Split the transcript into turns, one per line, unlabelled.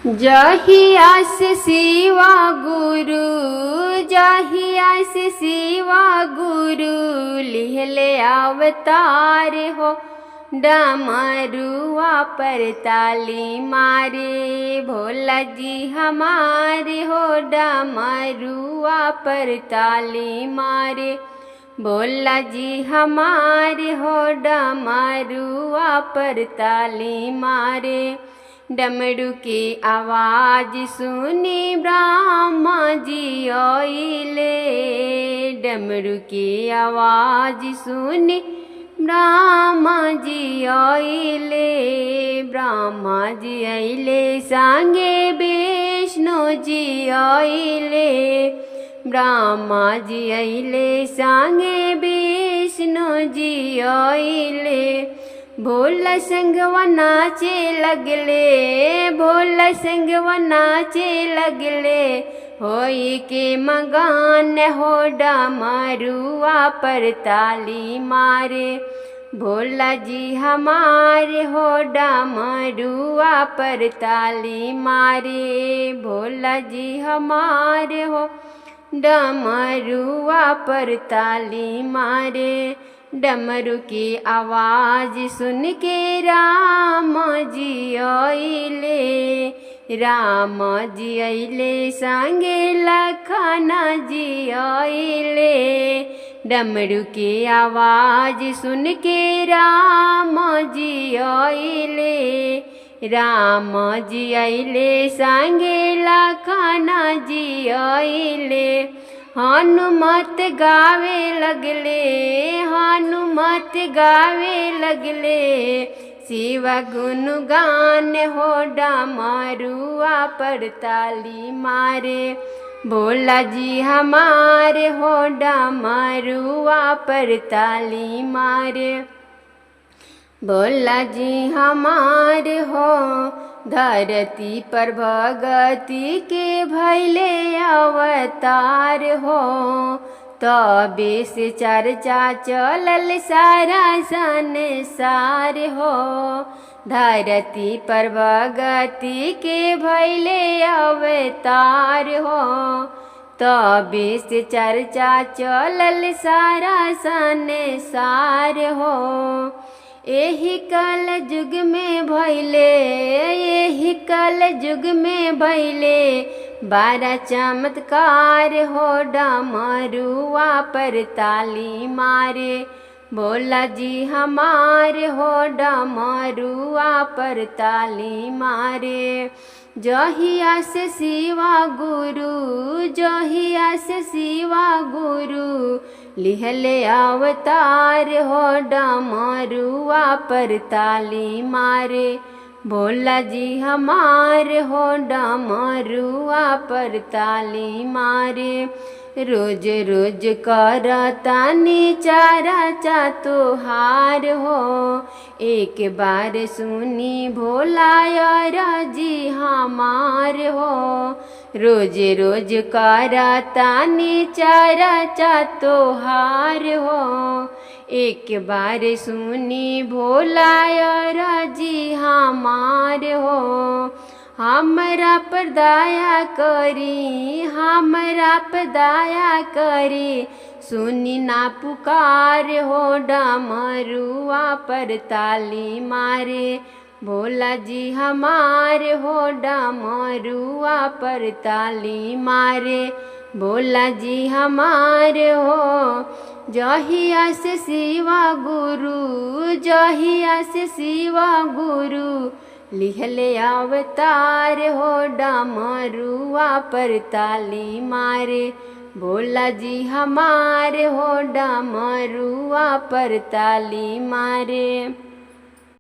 जहिया से शिवा गुरु, जहिया से शिवा गुरु लिहले अवतार हो, डमरुआ पर ताली मारे भोला जी हमारे हो, डमरुआ पर ताली मारे भोला जी हमारे हो, डमरुआ पर ताली मारे। डमरू की आवाज सुनी ब्रह्मा जी आइले, डमरू की आवाज सुनी ब्रह्मा जी आइले, ब्रह्मा जी आइले संगे विष्णु जी आइले, ब्रह्मा जी आइले संगे विष्णु जी आइले। भोला संगवा नाचे लगले, भोला संगवा नाचे लगले, होई के मगान हो, डमरुआ पर ताली मारे भोला जी हमारे हो, डमरुआ पर ताली मारे भोला जी हमारे हो, डमरुआ पर ताली मारे। डमरू की आवाज सुन के राम जी आइले, राम जी आइले संगे लखन जी आइले, डमरू की आवाज सुन के राम जी आइले, राम जी आइले संगे लखन जी आइले। हनुमत गावे लगले, हनुमत गावे लगले, शिव गुण गान हो, डमरुआ पर ताली मारे भोला जी हमारे हो, डमरुआ पर ताली मारे भोला जी हमारे हो। धरती पर भगती के भैले अवतार हो, तबे से चर्चा चलल सारा संसार हो। धरती पर भगती के भैले अवतार हो, तबे से चर्चा चलल सारा संसार हो। एही कल युग में भैले, एही कल युग में भैले, बारह चमत्कार हो, डमरुआ पर ताली मारे भोला जी हमारे हो, डमरुआ पर ताली मारे। जहिया से शिवा गुरु, जहिया से शिवा गुरु लिहले अवतार हो, डमरुआ पर ताली मारे भोला जी हमारे हो, डमरुआ पर ताली मारे। रोज रोज करतानी चारा चातुहार हो, एक बार सुनी भोला यार जी हमार हो। रोज रोज करतानी चारा चातुहार हो, एक बार सुनी भोला यार जी हमार हो। हमरा पर दया करी, हमरा पर दया करी, सुनी ना पुकार हो, डमरुआ पर ताली मारे भोला जी हमारे हो, डमरुआ पर ताली मारे भोला जी हमारे हो। जहिया से शिवा गुरु, जहिया से शिवा गुरु लिहले अवतार हो, डमरुआ पर ताली मारे भोला जी हमारे हो, डमरुआ पर ताली मारे।